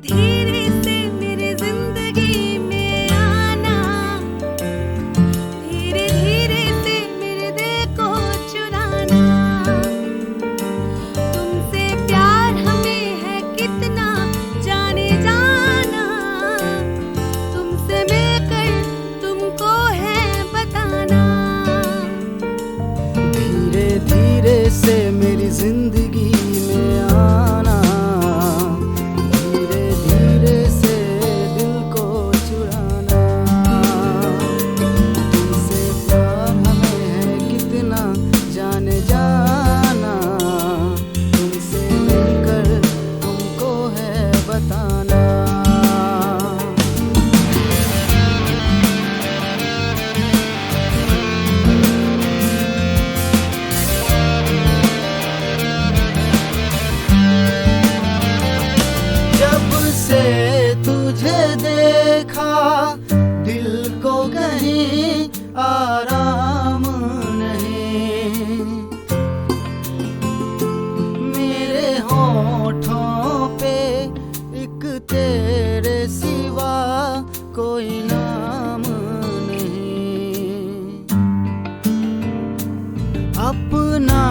धीरे से मेरे जिंदगी में आना, धीरे धीरे से मेरे दिल को चुराना। तुमसे प्यार हमें है कितना जाने जाना, तुमसे मिलकर तुमको है बताना। धीरे धीरे से मेरी जिंदगी में आना, धीरे धीरे से दिल को चुराना। तुमसे प्यार हमें है कितना जाने जाना, तुमसे मिलकर तुमको है बताना। जब से तुझे देखा दिल को कहीं आराम नहीं, मेरे होठों पे एक तेरे सिवा कोई नाम नहीं। अपना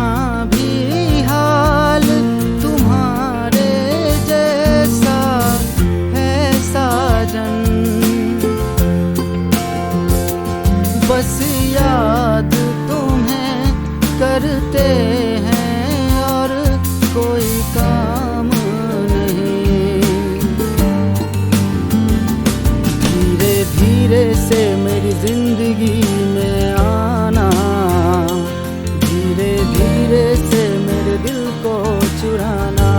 भी हाल तुम्हारे जैसा है साजन, बस याद तुम्हें करते हैं और कोई काम नहीं। धीरे धीरे से मेरी जिंदगी में आना, धीरे धीरे से मेरे दिल को चुराना।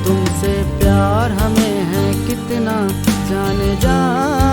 तुमसे प्यार हमें है कितना जाने जाना,